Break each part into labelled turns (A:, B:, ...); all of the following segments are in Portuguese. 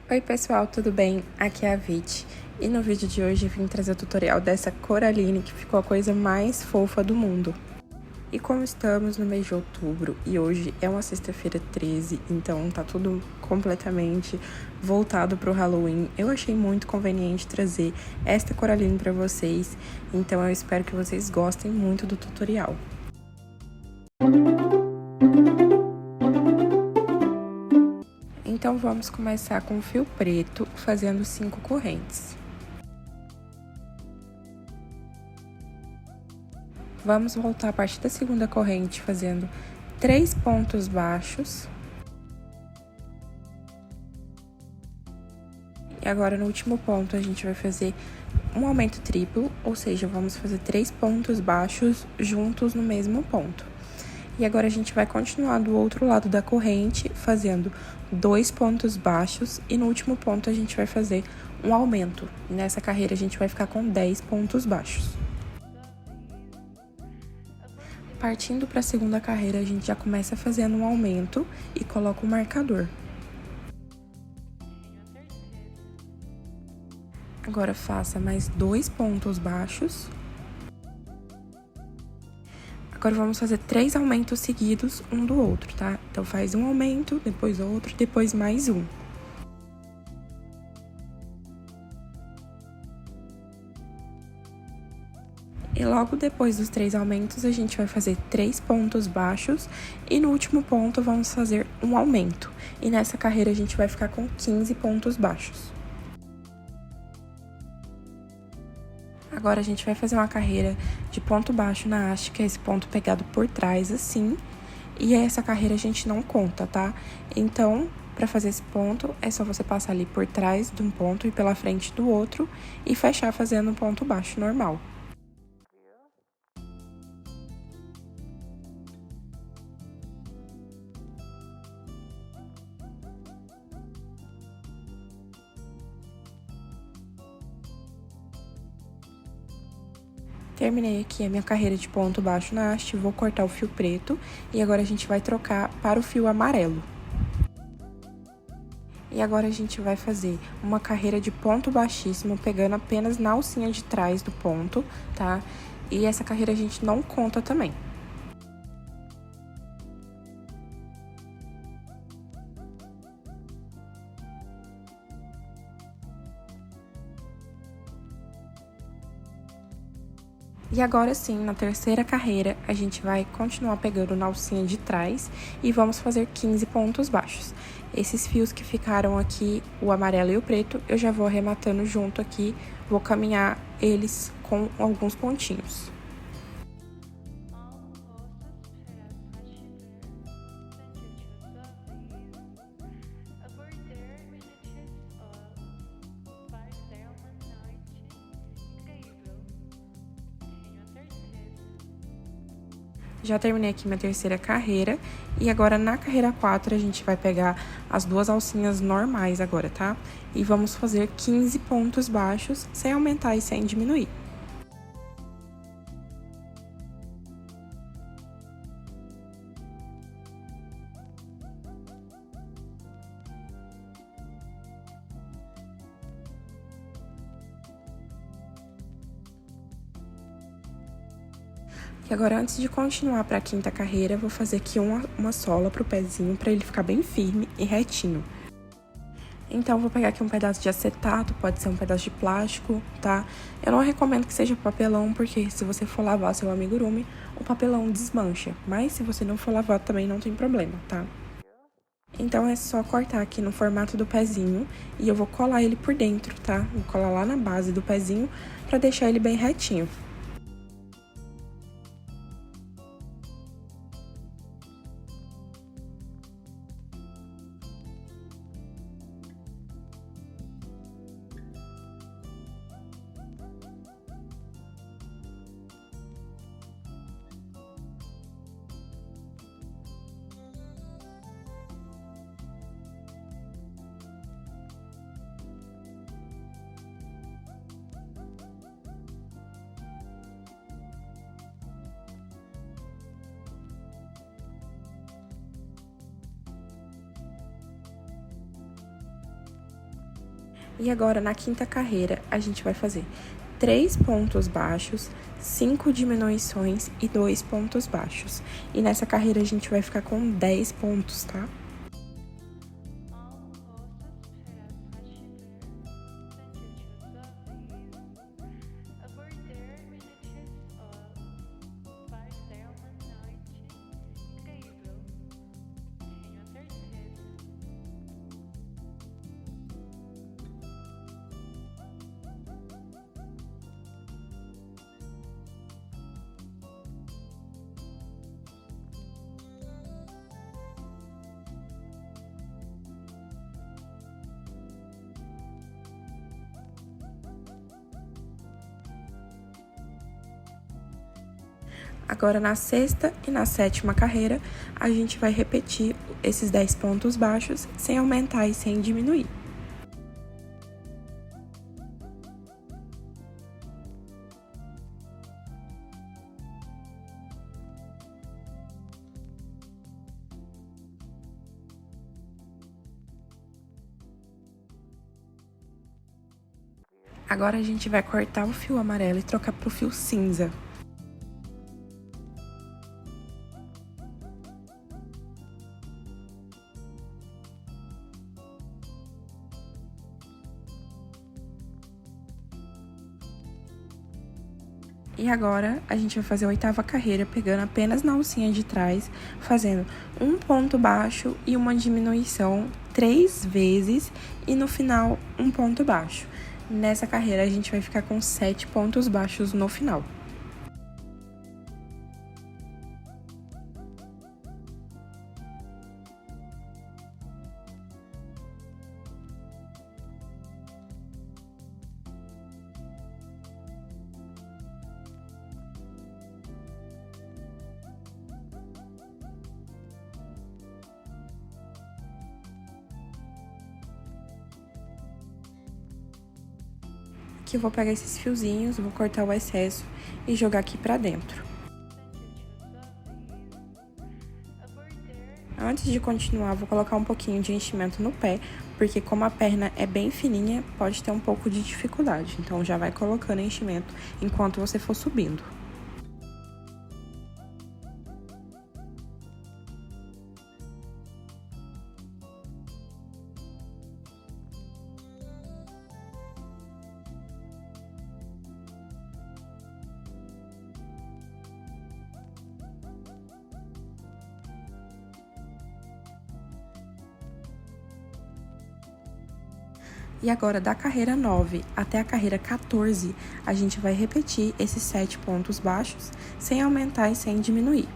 A: Oi pessoal, tudo bem? Aqui é a Vit e no vídeo de hoje eu vim trazer o tutorial dessa Coraline que ficou a coisa mais fofa do mundo. E como estamos no mês de outubro e hoje é uma sexta-feira 13, então tá tudo completamente voltado pro Halloween, eu achei muito conveniente trazer esta Coraline para vocês, então eu espero que vocês gostem muito do tutorial. Então vamos começar com o fio preto, fazendo 5 correntes. Vamos voltar a partir da segunda corrente fazendo 3 pontos baixos. E agora no último ponto a gente vai fazer um aumento triplo, ou seja, vamos fazer 3 pontos baixos juntos no mesmo ponto. E agora a gente vai continuar do outro lado da corrente, fazendo 2 pontos baixos e no último ponto a gente vai fazer um aumento. Nessa carreira a gente vai ficar com 10 pontos baixos. Partindo para a segunda carreira, a gente já começa fazendo um aumento e coloca o marcador. Agora faça mais 2 pontos baixos. Agora vamos fazer 3 aumentos seguidos um do outro, tá? Então faz um aumento, depois outro, depois mais um. E logo depois dos 3 aumentos, a gente vai fazer 3 pontos baixos e no último ponto vamos fazer um aumento. E nessa carreira a gente vai ficar com 15 pontos baixos. Agora a gente vai fazer uma carreira de ponto baixo na haste, que é esse ponto pegado por trás assim. E essa carreira a gente não conta, tá? Então, para fazer esse ponto, é só você passar ali por trás de um ponto e pela frente do outro e fechar fazendo um ponto baixo normal. Terminei aqui a minha carreira de ponto baixo na haste, vou cortar o fio preto e agora a gente vai trocar para o fio amarelo. E agora a gente vai fazer uma carreira de ponto baixíssimo, pegando apenas na alcinha de trás do ponto, tá? E essa carreira a gente não conta também. E agora sim, na terceira carreira, a gente vai continuar pegando na alcinha de trás e vamos fazer 15 pontos baixos. Esses fios que ficaram aqui, o amarelo e o preto, eu já vou arrematando junto aqui, vou caminhar eles com alguns pontinhos. Já terminei aqui minha terceira carreira e agora na carreira 4 a gente vai pegar as duas alcinhas normais agora, tá? E vamos fazer 15 pontos baixos sem aumentar e sem diminuir. E agora, antes de continuar para a quinta carreira, eu vou fazer aqui uma sola pro pezinho, para ele ficar bem firme e retinho. Então, vou pegar aqui um pedaço de acetato, pode ser um pedaço de plástico, tá? Eu não recomendo que seja papelão, porque se você for lavar seu amigurumi, o papelão desmancha. Mas se você não for lavar, também não tem problema, tá? Então, é só cortar aqui no formato do pezinho e eu vou colar ele por dentro, tá? Vou colar lá na base do pezinho para deixar ele bem retinho. E agora, na quinta carreira, a gente vai fazer 3 pontos baixos, 5 diminuições e 2 pontos baixos. E nessa carreira a gente vai ficar com 10 pontos, tá? Agora, na sexta e na sétima carreira, a gente vai repetir esses 10 pontos baixos, sem aumentar e sem diminuir. Agora, a gente vai cortar o fio amarelo e trocar para o fio cinza. E agora, a gente vai fazer a oitava carreira, pegando apenas na alcinha de trás, fazendo um ponto baixo e uma diminuição 3 vezes e no final um ponto baixo. Nessa carreira, a gente vai ficar com 7 pontos baixos no final. Que eu vou pegar esses fiozinhos, vou cortar o excesso e jogar aqui pra dentro. Antes de continuar, vou colocar um pouquinho de enchimento no pé, porque como a perna é bem fininha, pode ter um pouco de dificuldade. Então, já vai colocando enchimento enquanto você for subindo. E agora, da carreira 9 até a carreira 14, a gente vai repetir esses 7 pontos baixos, sem aumentar e sem diminuir.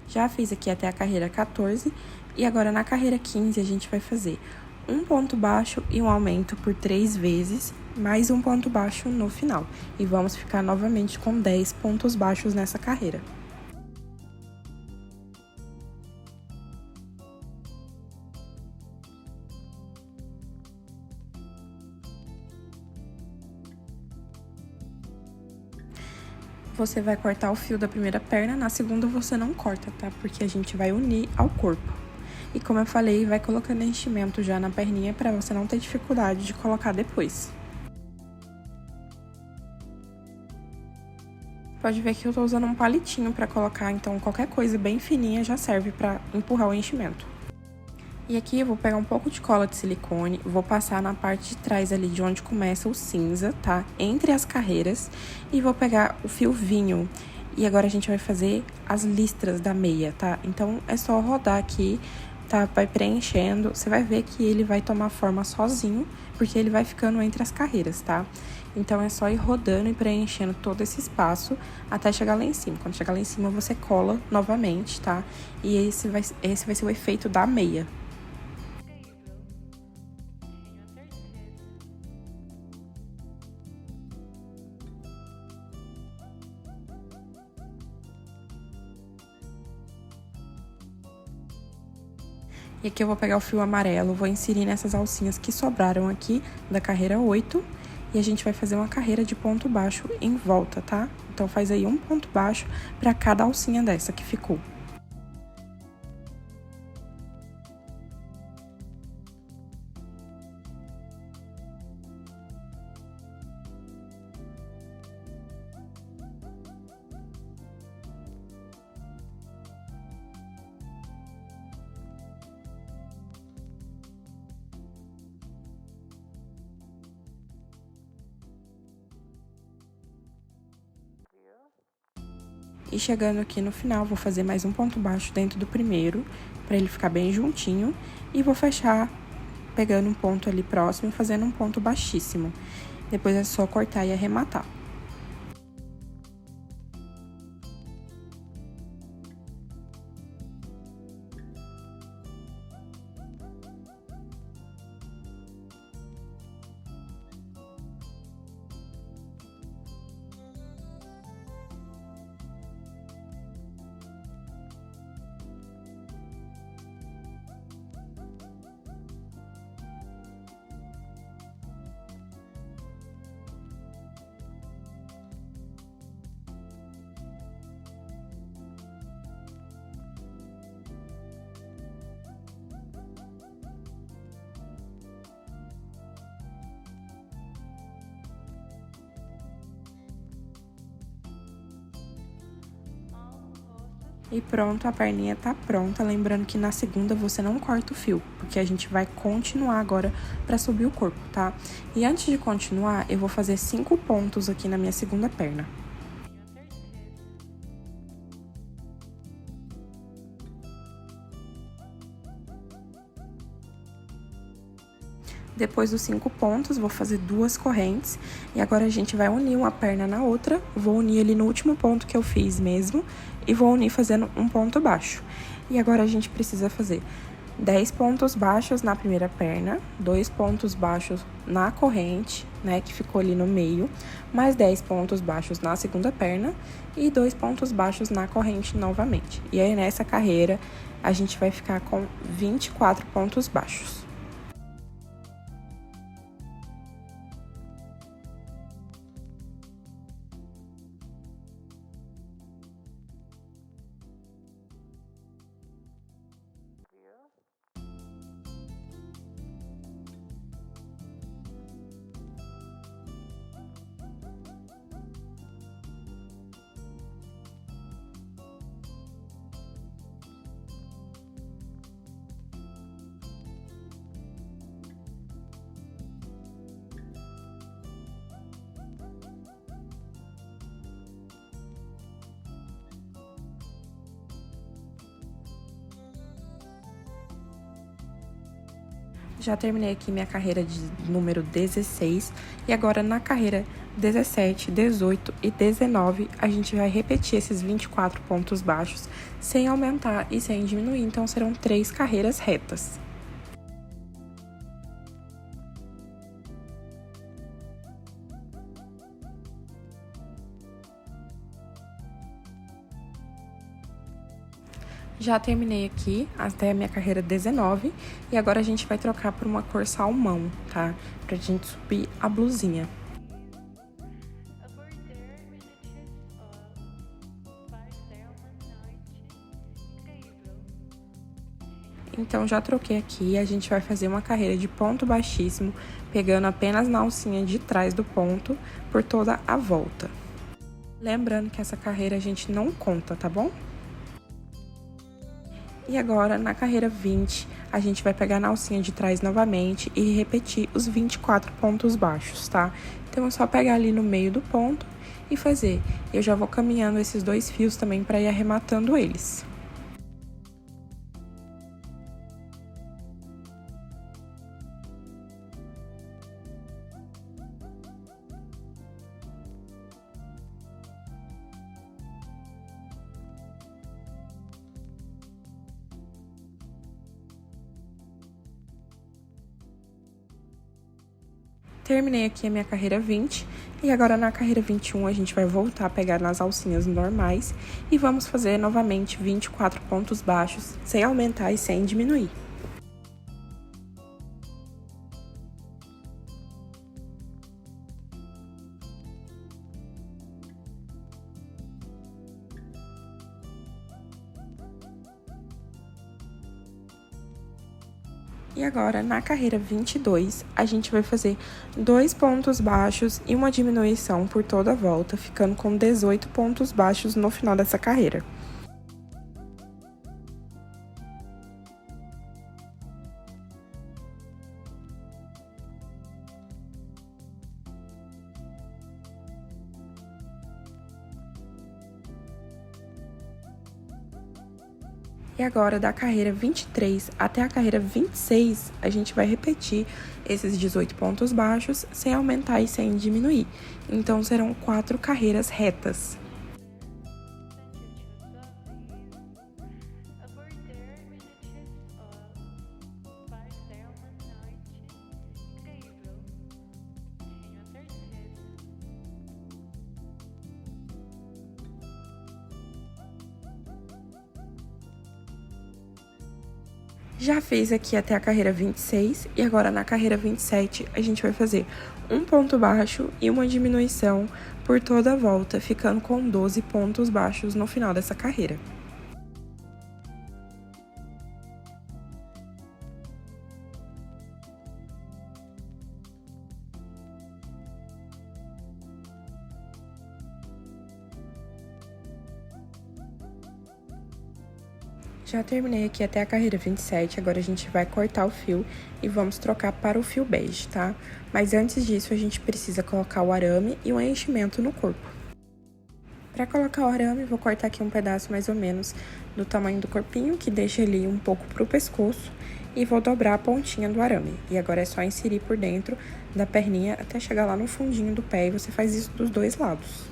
A: Já fiz aqui até a carreira 14, e agora na carreira 15 a gente vai fazer um ponto baixo e um aumento por 3 vezes, mais um ponto baixo no final. E vamos ficar novamente com 10 pontos baixos nessa carreira. Você vai cortar o fio da primeira perna, na segunda você não corta, tá? Porque a gente vai unir ao corpo. E como eu falei, vai colocando enchimento já na perninha para você não ter dificuldade de colocar depois. Pode ver que eu tô usando um palitinho para colocar, então qualquer coisa bem fininha já serve para empurrar o enchimento. E aqui eu vou pegar um pouco de cola de silicone, vou passar na parte de trás ali de onde começa o cinza, tá? Entre as carreiras, e vou pegar o fio vinho. E agora a gente vai fazer as listras da meia, tá? Então, é só rodar aqui, tá? Vai preenchendo, você vai ver que ele vai tomar forma sozinho, porque ele vai ficando entre as carreiras, tá? Então, é só ir rodando e preenchendo todo esse espaço até chegar lá em cima. Quando chegar lá em cima, você cola novamente, tá? E esse vai ser o efeito da meia. E aqui eu vou pegar o fio amarelo, vou inserir nessas alcinhas que sobraram aqui da carreira 8. E a gente vai fazer uma carreira de ponto baixo em volta, tá? Então, faz aí um ponto baixo para cada alcinha dessa que ficou. E chegando aqui no final, vou fazer mais um ponto baixo dentro do primeiro, para ele ficar bem juntinho. E vou fechar pegando um ponto ali próximo e fazendo um ponto baixíssimo. Depois é só cortar e arrematar. E pronto, a perninha tá pronta. Lembrando que na segunda você não corta o fio, porque a gente vai continuar agora pra subir o corpo, tá? E antes de continuar, eu vou fazer 5 pontos aqui na minha segunda perna. Depois dos 5 pontos, vou fazer 2 correntes. E agora a gente vai unir uma perna na outra. Vou unir ali no último ponto que eu fiz mesmo. E vou unir fazendo um ponto baixo. E agora a gente precisa fazer 10 pontos baixos na primeira perna, 2 pontos baixos na corrente, né, que ficou ali no meio, mais 10 pontos baixos na segunda perna e 2 pontos baixos na corrente novamente. E aí, nessa carreira, a gente vai ficar com 24 pontos baixos. Já terminei aqui minha carreira de número 16 e agora na carreira 17, 18 e 19 a gente vai repetir esses 24 pontos baixos sem aumentar e sem diminuir, então serão 3 carreiras retas. Já terminei aqui até a minha carreira 19 e agora a gente vai trocar por uma cor salmão, tá? Pra gente subir a blusinha. Então, já troquei aqui, a gente vai fazer uma carreira de ponto baixíssimo, pegando apenas na alcinha de trás do ponto por toda a volta. Lembrando que essa carreira a gente não conta, tá bom? E agora, na carreira 20, a gente vai pegar na alcinha de trás novamente e repetir os 24 pontos baixos, tá? Então, é só pegar ali no meio do ponto e fazer. Eu já vou caminhando esses 2 fios também para ir arrematando eles. Terminei aqui a minha carreira 20 e agora na carreira 21 a gente vai voltar a pegar nas alcinhas normais e vamos fazer novamente 24 pontos baixos, sem aumentar e sem diminuir. E agora, na carreira 22, a gente vai fazer 2 pontos baixos e uma diminuição por toda a volta, ficando com 18 pontos baixos no final dessa carreira. E agora, da carreira 23 até a carreira 26, a gente vai repetir esses 18 pontos baixos sem aumentar e sem diminuir. Então, serão 4 carreiras retas. Já fez aqui até a carreira 26 e agora na carreira 27 a gente vai fazer um ponto baixo e uma diminuição por toda a volta, ficando com 12 pontos baixos no final dessa carreira. Já terminei aqui até a carreira 27, agora a gente vai cortar o fio e vamos trocar para o fio bege, tá? Mas antes disso, a gente precisa colocar o arame e o enchimento no corpo. Para colocar o arame, vou cortar aqui um pedaço mais ou menos do tamanho do corpinho, que deixa ali um pouco pro pescoço, e vou dobrar a pontinha do arame. E agora é só inserir por dentro da perninha até chegar lá no fundinho do pé, e você faz isso dos dois lados.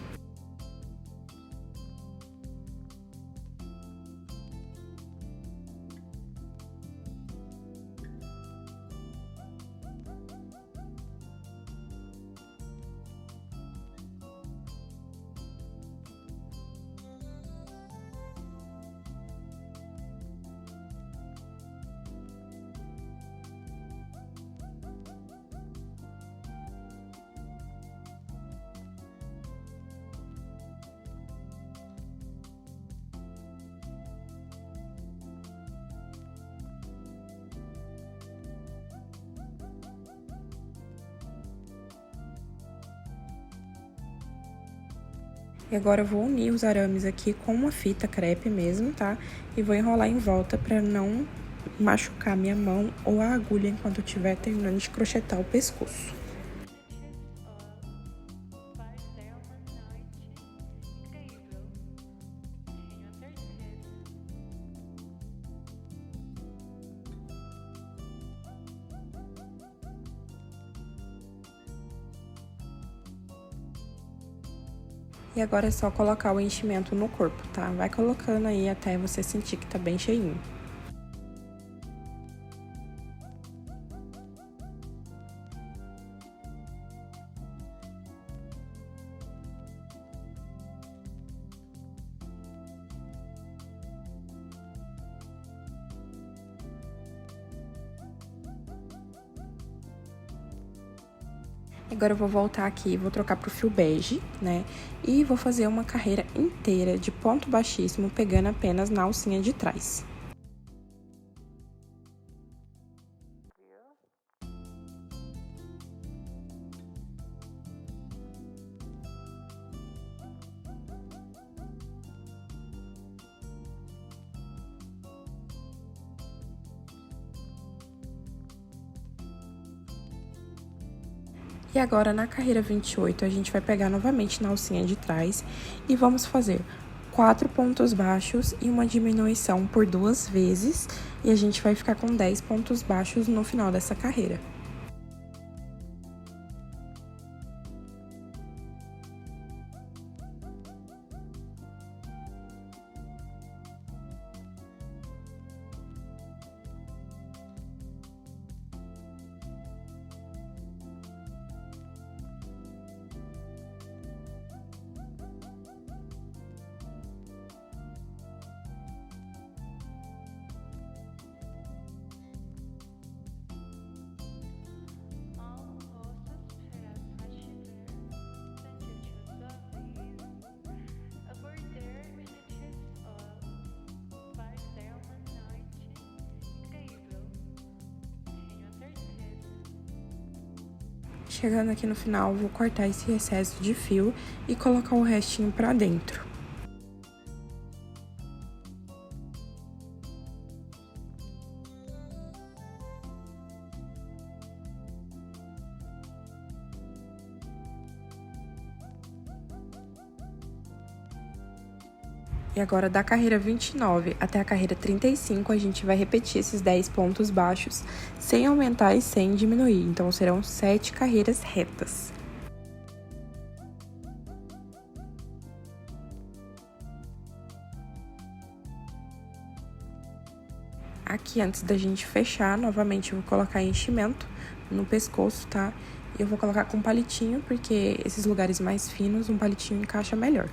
A: E agora eu vou unir os arames aqui com uma fita crepe mesmo, tá? E vou enrolar em volta pra não machucar minha mão ou a agulha enquanto eu estiver terminando de crochetar o pescoço. E agora é só colocar o enchimento no corpo, tá? Vai colocando aí até você sentir que tá bem cheinho. Agora eu vou voltar aqui, vou trocar pro fio bege, né? E vou fazer uma carreira inteira de ponto baixíssimo, pegando apenas na alcinha de trás. E agora, na carreira 28, a gente vai pegar novamente na alcinha de trás e vamos fazer 4 pontos baixos e uma diminuição por 2 vezes, e a gente vai ficar com 10 pontos baixos no final dessa carreira. Chegando aqui no final, vou cortar esse excesso de fio e colocar o restinho pra dentro. E agora, da carreira 29 até a carreira 35, a gente vai repetir esses 10 pontos baixos, sem aumentar e sem diminuir. Então, serão 7 carreiras retas. Aqui, antes da gente fechar, novamente eu vou colocar enchimento no pescoço, tá? E eu vou colocar com palitinho, porque esses lugares mais finos, um palitinho encaixa melhor.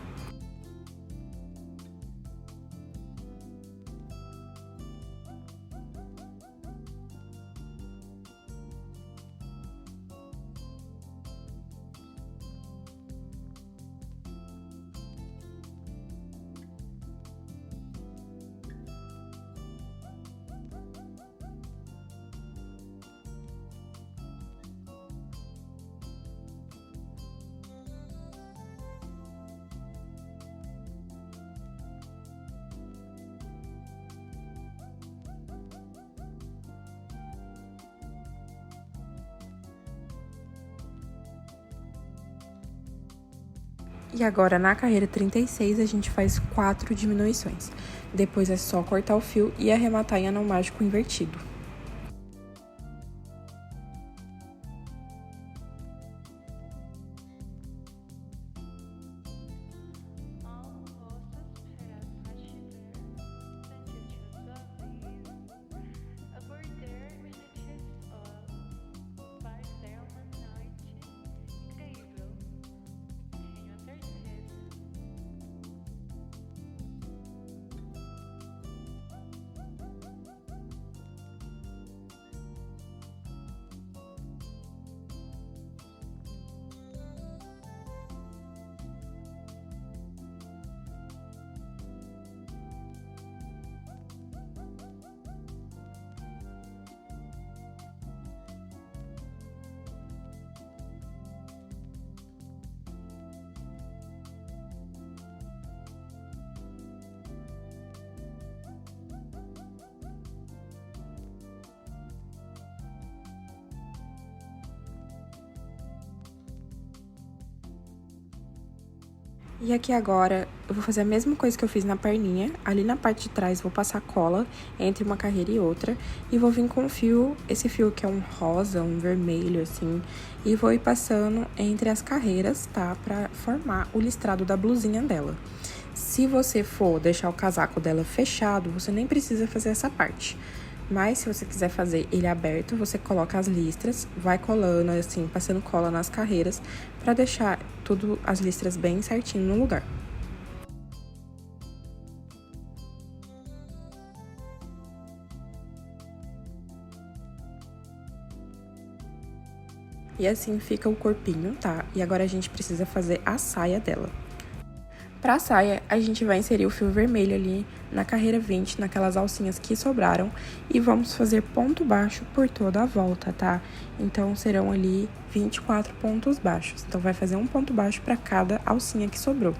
A: E agora, na carreira 36, a gente faz 4 diminuições. Depois é só cortar o fio e arrematar em anel mágico invertido. E aqui agora, eu vou fazer a mesma coisa que eu fiz na perninha. Ali na parte de trás, vou passar cola entre uma carreira e outra. E vou vir com o fio, esse fio que é um rosa, um vermelho, assim. E vou ir passando entre as carreiras, tá? Pra formar o listrado da blusinha dela. Se você for deixar o casaco dela fechado, você nem precisa fazer essa parte. Mas, se você quiser fazer ele aberto, você coloca as listras, vai colando, assim, passando cola nas carreiras, pra deixar tudo, as listras bem certinho no lugar. E assim fica o corpinho, tá? E agora a gente precisa fazer a saia dela. Pra saia, a gente vai inserir o fio vermelho ali na carreira 20, naquelas alcinhas que sobraram, e vamos fazer ponto baixo por toda a volta, tá? Então, serão ali 24 pontos baixos. Então, vai fazer um ponto baixo pra cada alcinha que sobrou.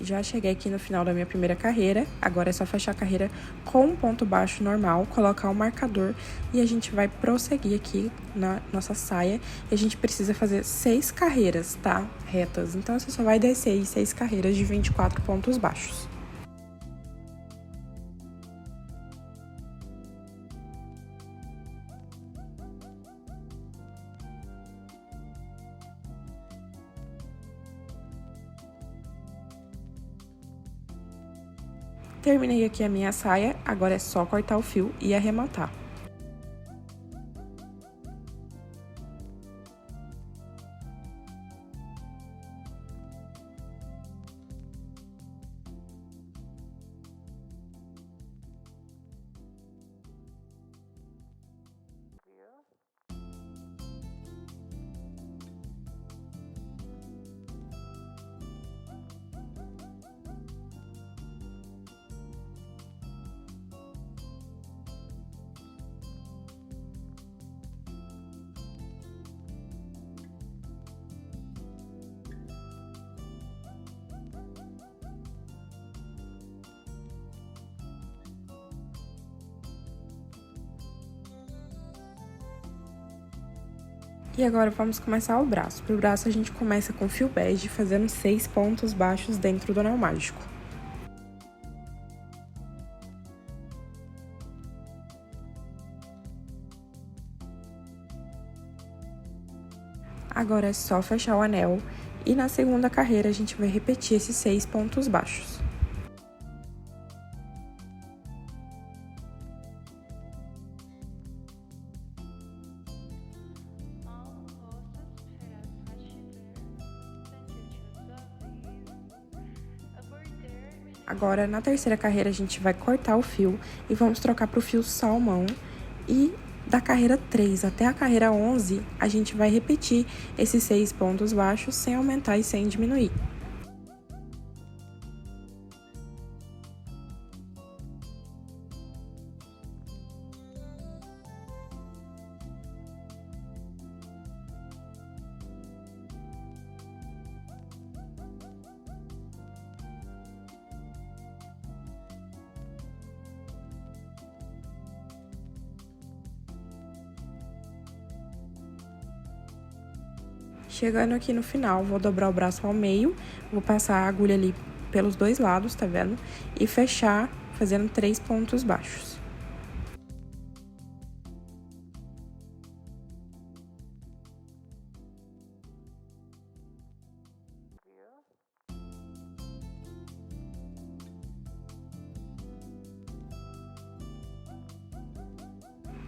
A: Já cheguei aqui no final da minha primeira carreira, agora é só fechar a carreira com um ponto baixo normal, colocar o marcador e a gente vai prosseguir aqui na nossa saia. E a gente precisa fazer 6 carreiras, tá? Retas. Então, você só vai descer aí 6 carreiras de 24 pontos baixos. Terminei aqui a minha saia, agora é só cortar o fio e arrematar. E agora vamos começar o braço. Para o braço a gente começa com fio bege, fazendo 6 pontos baixos dentro do anel mágico. Agora é só fechar o anel e na segunda carreira a gente vai repetir esses 6 pontos baixos. Agora, na terceira carreira, a gente vai cortar o fio e vamos trocar para o fio salmão. E da carreira 3 até a carreira 11, a gente vai repetir esses 6 pontos baixos sem aumentar e sem diminuir. Chegando aqui no final, vou dobrar o braço ao meio, vou passar a agulha ali pelos dois lados, tá vendo? E fechar fazendo 3 pontos baixos.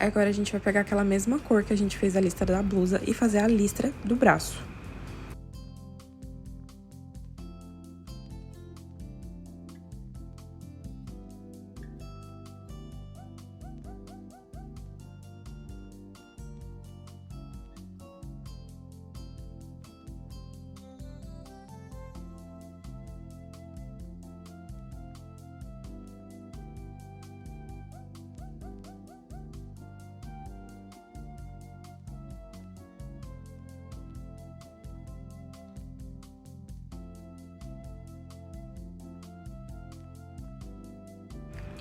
A: Agora a gente vai pegar aquela mesma cor que a gente fez a listra da blusa e fazer a listra do braço.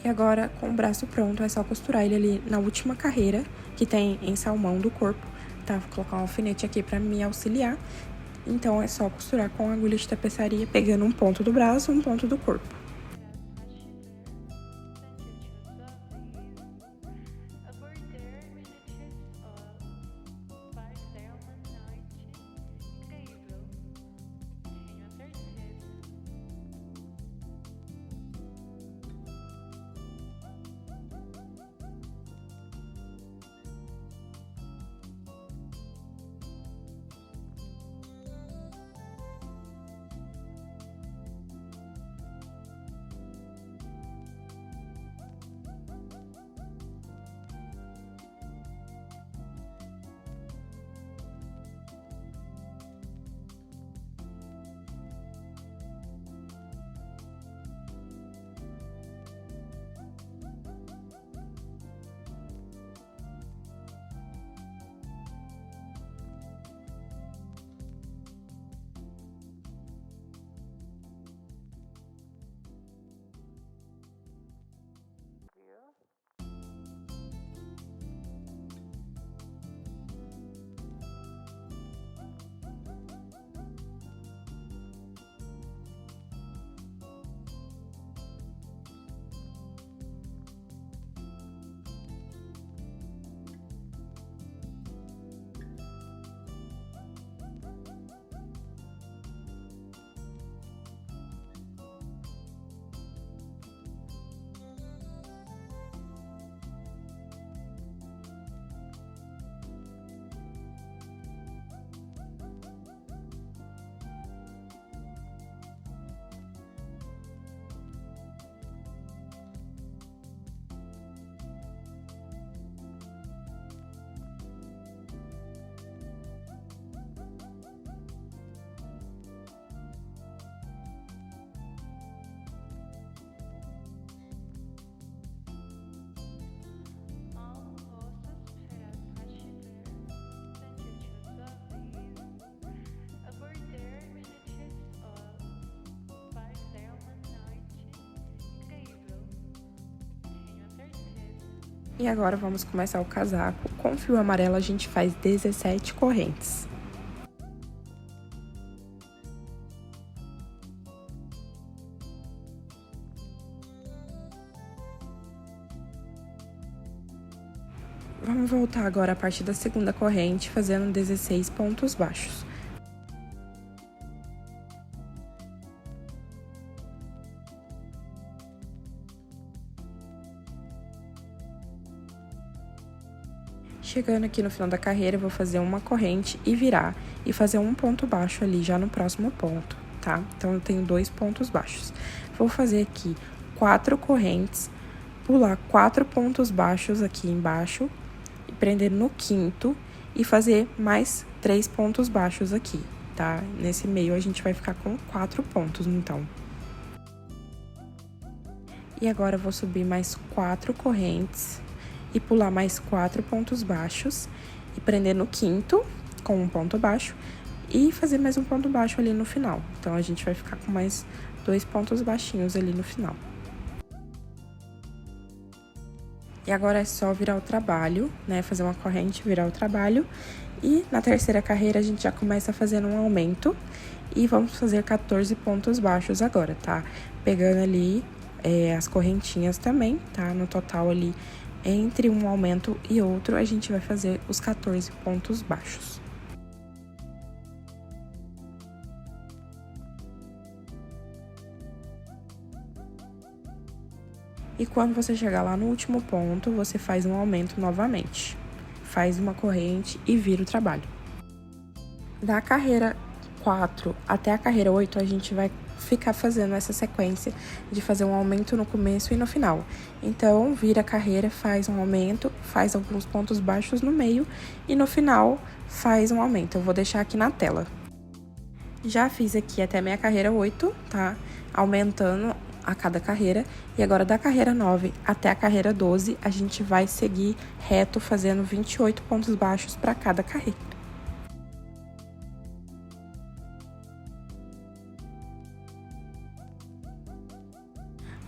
A: E agora, com o braço pronto, é só costurar ele ali na última carreira, que tem em salmão do corpo, tá? Vou colocar um alfinete aqui pra me auxiliar. Então, é só costurar com a agulha de tapeçaria, pegando um ponto do braço e um ponto do corpo. E agora vamos começar o casaco. Com fio amarelo a gente faz 17 correntes. Vamos voltar agora a partir da segunda corrente, fazendo 16 pontos baixos. Chegando aqui no final da carreira, eu vou fazer uma corrente e virar, e fazer um ponto baixo ali já no próximo ponto, tá? Então, eu tenho 2 pontos baixos. Vou fazer aqui 4 correntes, pular 4 pontos baixos aqui embaixo, e prender no quinto, e fazer mais 3 pontos baixos aqui, tá? Nesse meio, a gente vai ficar com 4 pontos, então. E agora, eu vou subir mais 4 correntes e pular mais 4 pontos baixos e prender no quinto com um ponto baixo e fazer mais um ponto baixo ali no final. Então, a gente vai ficar com mais 2 pontos baixinhos ali no final. E agora é só virar o trabalho, né? Fazer uma corrente, virar o trabalho. E na terceira carreira, a gente já começa fazendo um aumento. E vamos fazer 14 pontos baixos agora, tá? Pegando ali as correntinhas também, tá? No total ali, entre um aumento e outro, a gente vai fazer os 14 pontos baixos. E quando você chegar lá no último ponto, você faz um aumento novamente. Faz uma corrente e vira o trabalho. Da carreira 4 até a carreira 8, a gente vai ficar fazendo essa sequência de fazer um aumento no começo e no final. Então, vira a carreira, faz um aumento, faz alguns pontos baixos no meio e no final faz um aumento. Eu vou deixar aqui na tela. Já fiz aqui até minha carreira 8, tá? Aumentando a cada carreira. E agora, da carreira 9 até a carreira 12, a gente vai seguir reto, fazendo 28 pontos baixos para cada carreira.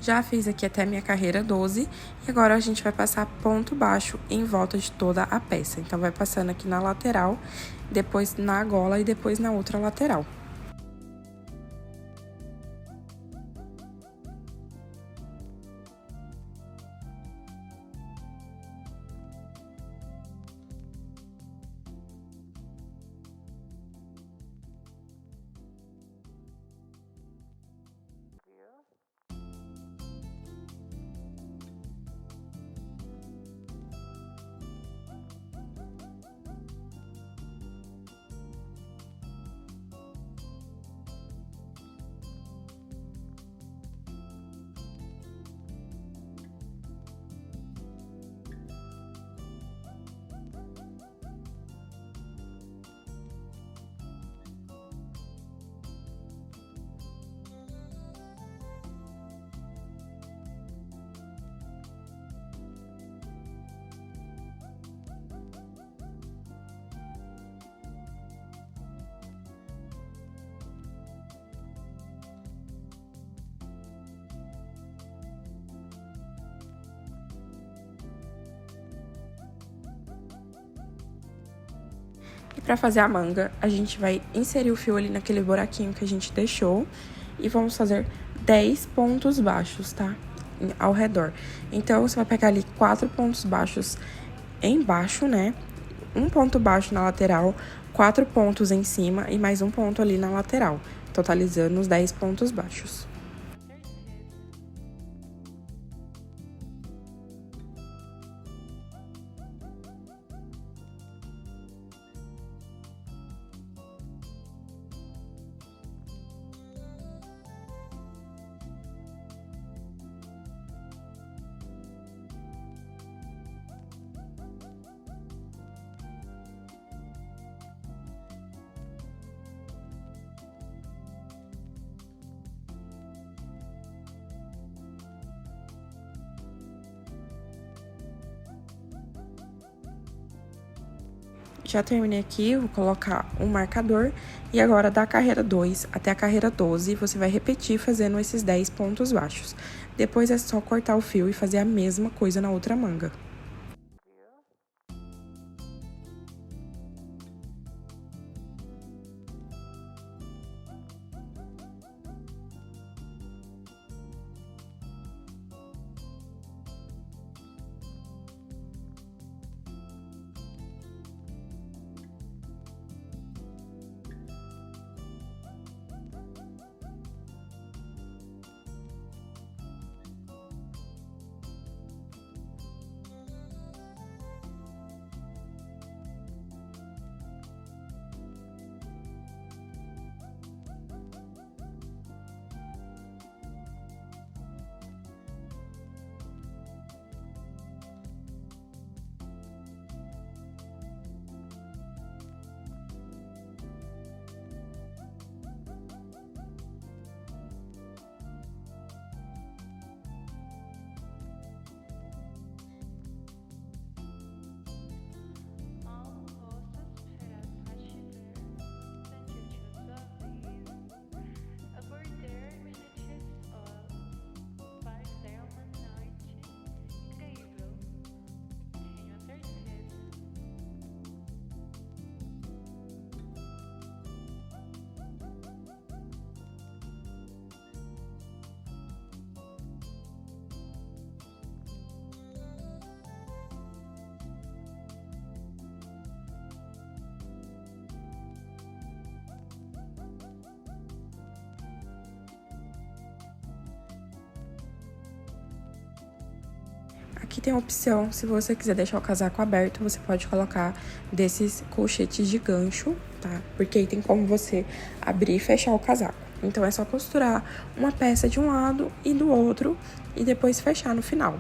A: Já fiz aqui até minha carreira 12 e agora a gente vai passar ponto baixo em volta de toda a peça. Então, vai passando aqui na lateral, depois na gola e depois na outra lateral. E pra fazer a manga, a gente vai inserir o fio ali naquele buraquinho que a gente deixou e vamos fazer 10 pontos baixos, tá? Ao redor. Então, você vai pegar ali 4 pontos baixos embaixo, né? Um ponto baixo na lateral, 4 pontos em cima e mais um ponto ali na lateral, totalizando os 10 pontos baixos. Já terminei aqui, vou colocar um marcador. E agora, da carreira 2 até a carreira 12, você vai repetir fazendo esses 10 pontos baixos. Depois, é só cortar o fio e fazer a mesma coisa na outra manga. Aqui tem a opção, se você quiser deixar o casaco aberto, você pode colocar desses colchetes de gancho, tá? Porque aí tem como você abrir e fechar o casaco. Então, é só costurar uma peça de um lado e do outro e depois fechar no final.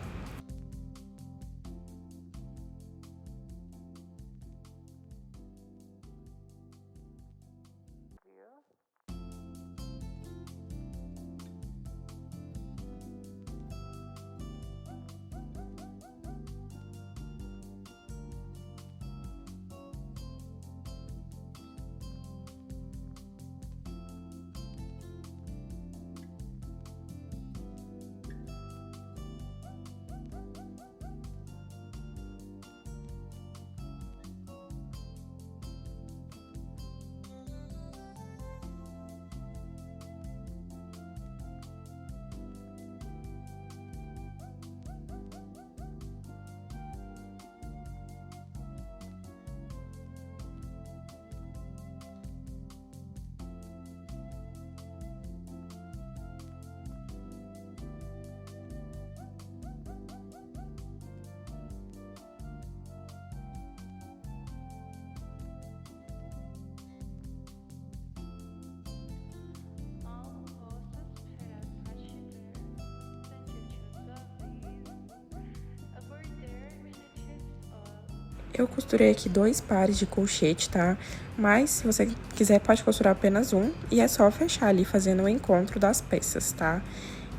A: Eu costurei aqui 2 pares de colchete, tá? Mas, se você quiser, pode costurar apenas um. E é só fechar ali, fazendo o encontro das peças, tá?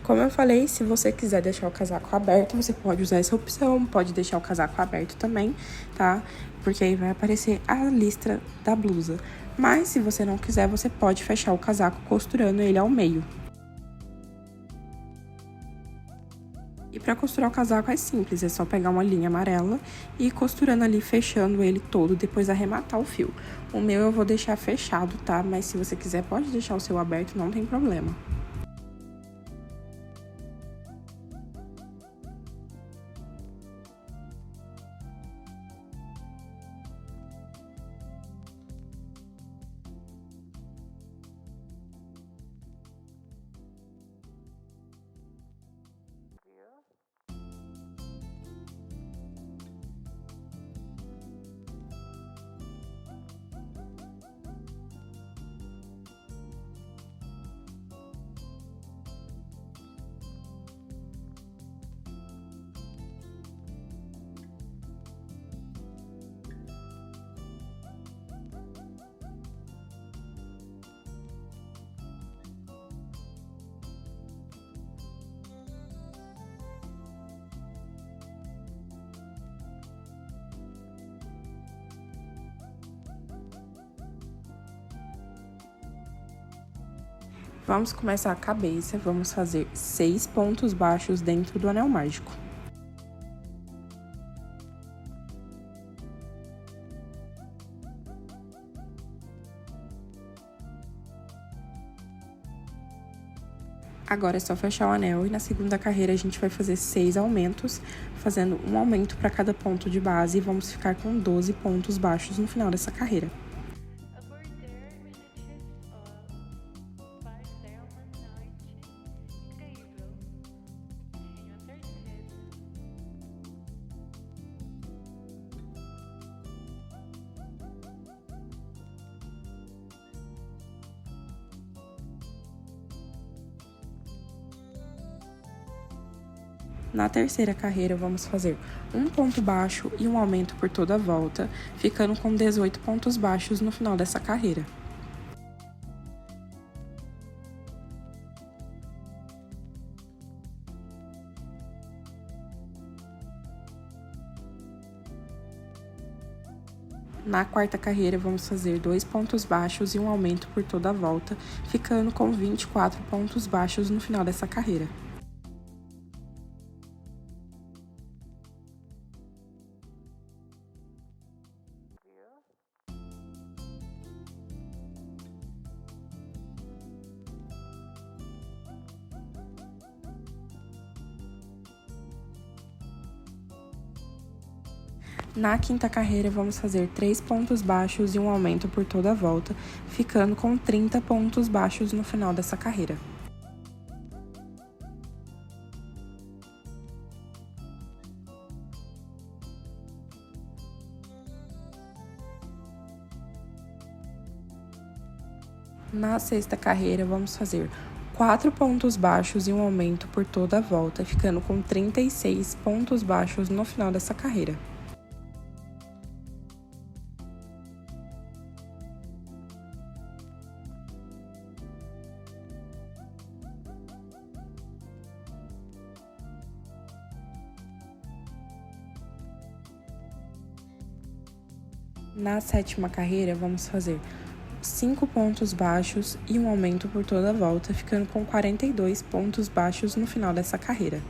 A: Como eu falei, se você quiser deixar o casaco aberto, você pode usar essa opção. Pode deixar o casaco aberto também, tá? Porque aí vai aparecer a listra da blusa. Mas, se você não quiser, você pode fechar o casaco costurando ele ao meio. E para costurar o casaco é simples, é só pegar uma linha amarela e ir costurando ali, fechando ele todo, depois arrematar o fio. O meu eu vou deixar fechado, tá? Mas se você quiser, pode deixar o seu aberto, não tem problema. Vamos começar a cabeça, vamos fazer 6 pontos baixos dentro do anel mágico. Agora é só fechar o anel e na segunda carreira a gente vai fazer 6 aumentos, fazendo um aumento para cada ponto de base e vamos ficar com 12 pontos baixos no final dessa carreira. Na terceira carreira, vamos fazer um ponto baixo e um aumento por toda a volta, ficando com 18 pontos baixos no final dessa carreira. Na quarta carreira, vamos fazer 2 pontos baixos e um aumento por toda a volta, ficando com 24 pontos baixos no final dessa carreira. Na quinta carreira, vamos fazer 3 pontos baixos e um aumento por toda a volta, ficando com 30 pontos baixos no final dessa carreira. Na sexta carreira, vamos fazer 4 pontos baixos e um aumento por toda a volta, ficando com 36 pontos baixos no final dessa carreira. Na sétima carreira, vamos fazer 5 pontos baixos e um aumento por toda a volta, ficando com 42 pontos baixos no final dessa carreira.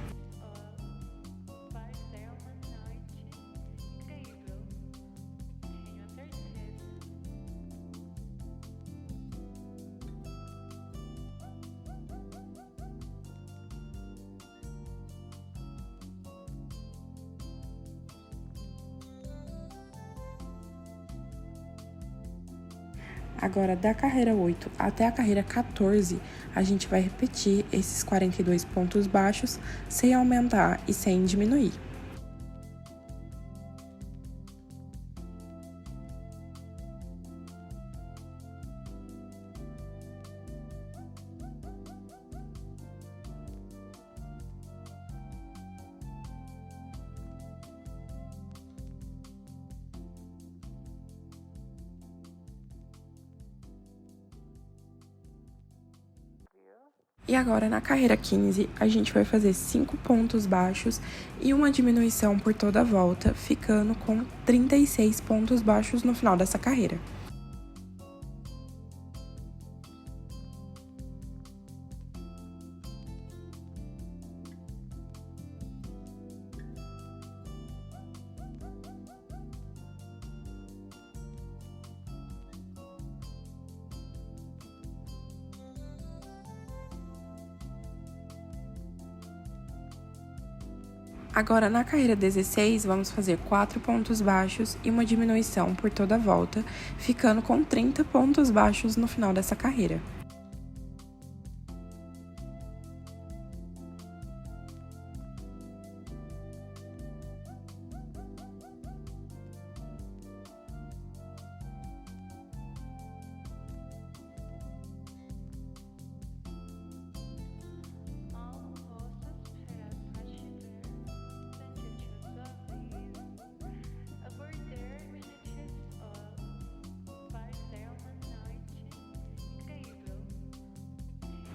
A: Agora, da carreira 8 até a carreira 14, a gente vai repetir esses 42 pontos baixos sem aumentar e sem diminuir. E agora, na carreira 15, a gente vai fazer 5 pontos baixos e uma diminuição por toda a volta, ficando com 36 pontos baixos no final dessa carreira. Agora, na carreira 16, vamos fazer 4 pontos baixos e uma diminuição por toda a volta, ficando com 30 pontos baixos no final dessa carreira.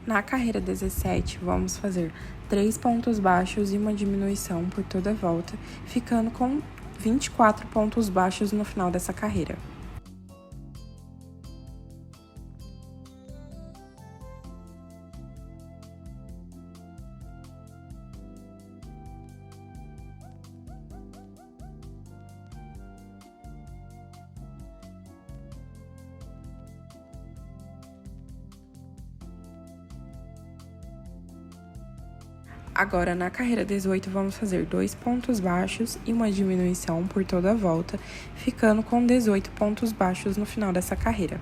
A: Na carreira 17, vamos fazer 3 pontos baixos e uma diminuição por toda a volta, ficando com 24 pontos baixos no final dessa carreira. Agora, na carreira 18, vamos fazer 2 pontos baixos e uma diminuição por toda a volta, ficando com 18 pontos baixos no final dessa carreira.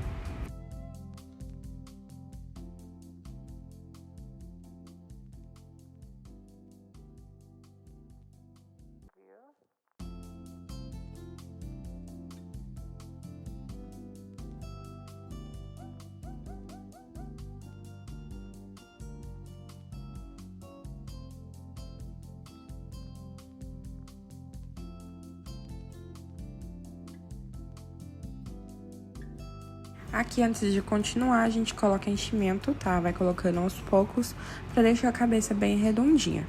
A: Aqui, antes de continuar, a gente coloca enchimento, tá? Vai colocando aos poucos para deixar a cabeça bem redondinha.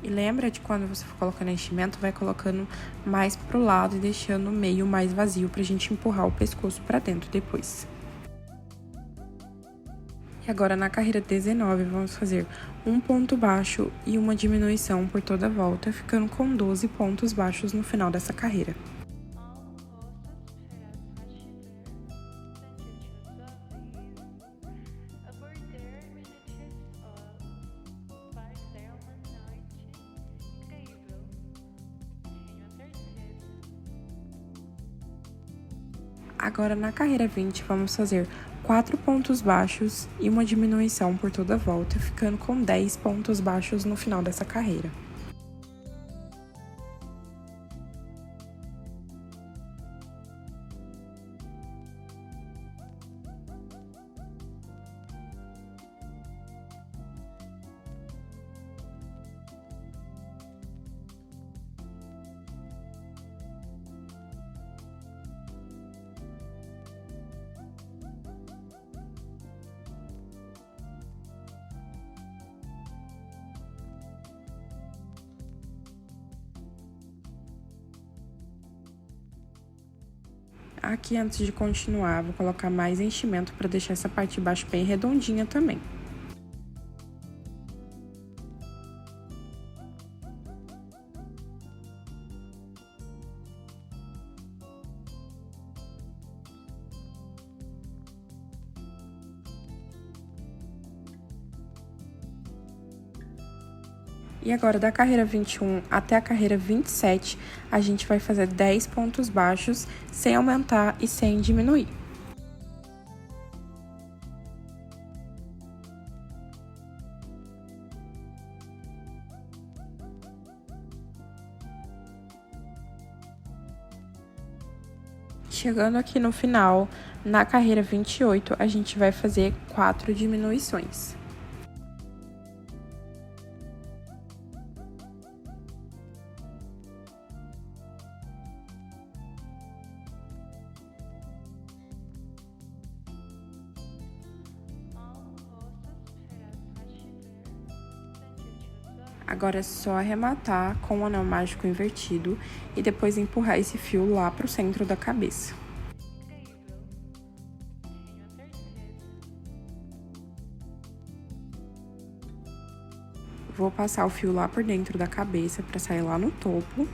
A: E lembra de quando você for colocando enchimento, vai colocando mais pro lado e deixando o meio mais vazio pra gente empurrar o pescoço pra dentro depois. E agora, na carreira 19, vamos fazer um ponto baixo e uma diminuição por toda a volta, ficando com 12 pontos baixos no final dessa carreira. Agora, na carreira 20, vamos fazer 4 pontos baixos e uma diminuição por toda a volta, ficando com 10 pontos baixos no final dessa carreira. Aqui, antes de continuar, vou colocar mais enchimento para deixar essa parte de baixo bem redondinha também. E agora, da carreira 21 até a carreira 27, a gente vai fazer 10 pontos baixos, sem aumentar e sem diminuir. Chegando aqui no final, na carreira 28, a gente vai fazer 4 diminuições. Agora é só arrematar com o anel mágico invertido e depois empurrar esse fio lá pro centro da cabeça. Vou passar o fio lá por dentro da cabeça para sair lá no topo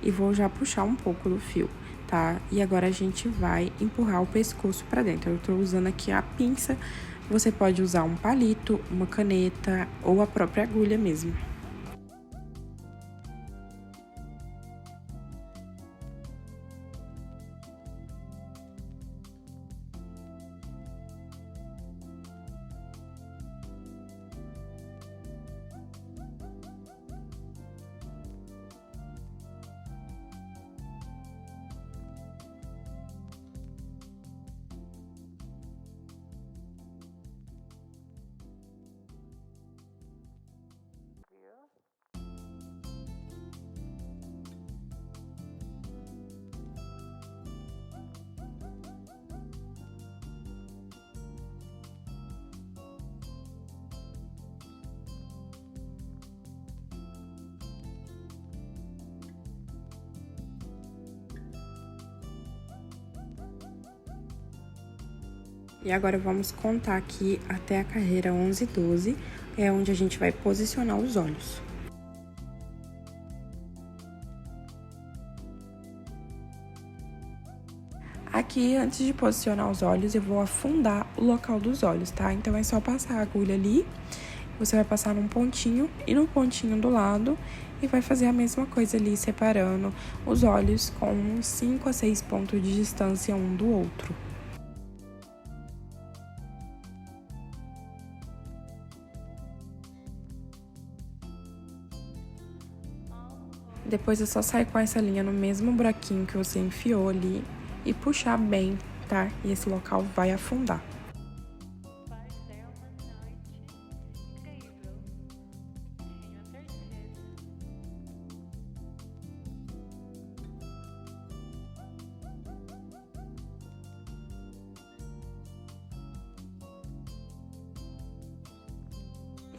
A: e vou já puxar um pouco do fio, tá? E agora a gente vai empurrar o pescoço para dentro. Eu tô usando aqui a pinça, você pode usar um palito, uma caneta ou a própria agulha mesmo. E agora vamos contar aqui até a carreira 11 e 12, é onde a gente vai posicionar os olhos. Aqui, antes de posicionar os olhos, eu vou afundar o local dos olhos, tá? Então, é só passar a agulha ali, você vai passar num pontinho e no pontinho do lado e vai fazer a mesma coisa ali, separando os olhos com uns 5 a 6 pontos de distância um do outro. Depois é só sair com essa linha no mesmo buraquinho que você enfiou ali e puxar bem, tá? E esse local vai afundar.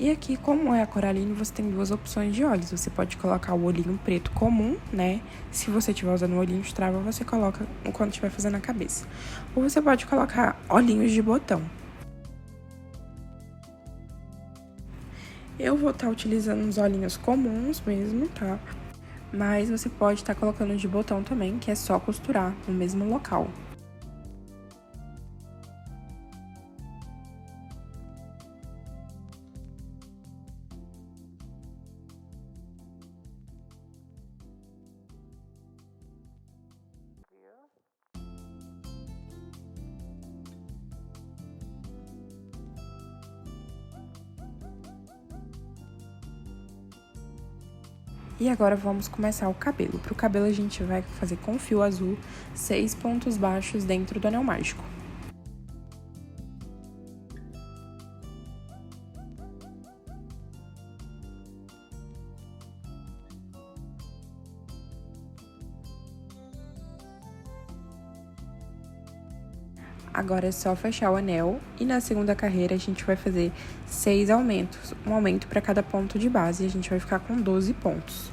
A: E aqui, como é a Coraline, você tem duas opções de olhos. Você pode colocar o olhinho preto comum, né? Se você estiver usando o olhinho de trava, você coloca quando estiver fazendo a cabeça. Ou você pode colocar olhinhos de botão. Eu vou estar utilizando os olhinhos comuns mesmo, tá? Mas você pode estar colocando de botão também, que é só costurar no mesmo local. E agora vamos começar o cabelo. Para o cabelo a gente vai fazer com fio azul 6 pontos baixos dentro do anel mágico. Agora é só fechar o anel e na segunda carreira a gente vai fazer 6 aumentos, um aumento para cada ponto de base e a gente vai ficar com 12 pontos.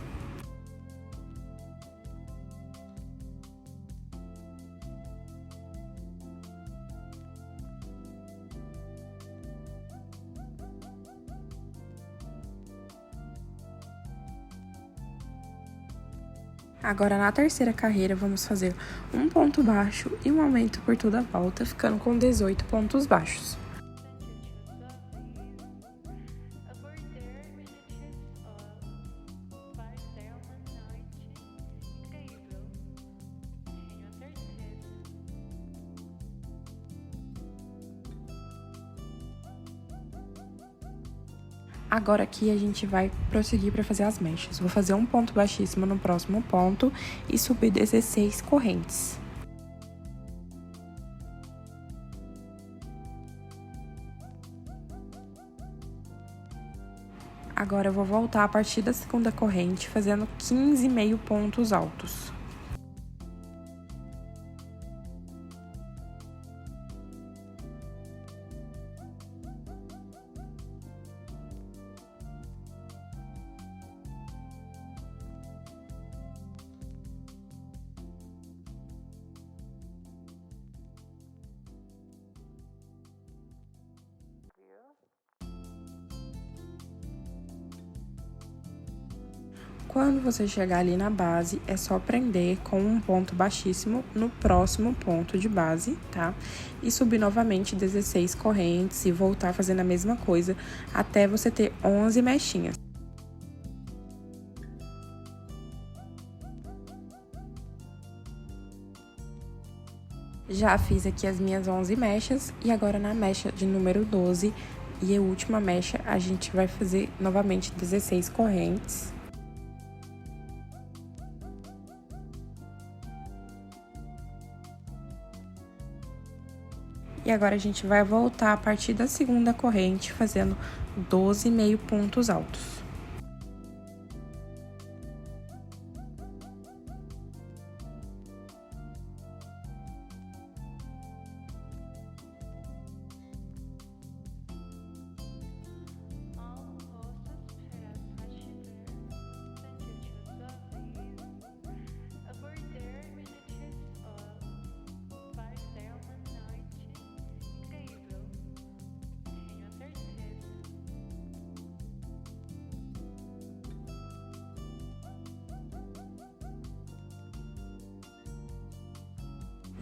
A: Agora, na terceira carreira, vamos fazer um ponto baixo e um aumento por toda a volta, ficando com 18 pontos baixos. Agora aqui a gente vai prosseguir para fazer as mechas. Vou fazer um ponto baixíssimo no próximo ponto e subir 16 correntes. Agora eu vou voltar a partir da segunda corrente, fazendo 15 meio pontos altos. Quando você chegar ali na base, é só prender com um ponto baixíssimo no próximo ponto de base, tá? E subir novamente 16 correntes e voltar fazendo a mesma coisa até você ter 11 mechinhas. Já fiz aqui as minhas 11 mechas e agora na mecha de número 12 e a última mecha a gente vai fazer novamente 16 correntes. E agora a gente vai voltar a partir da segunda corrente, fazendo 12 meio pontos altos.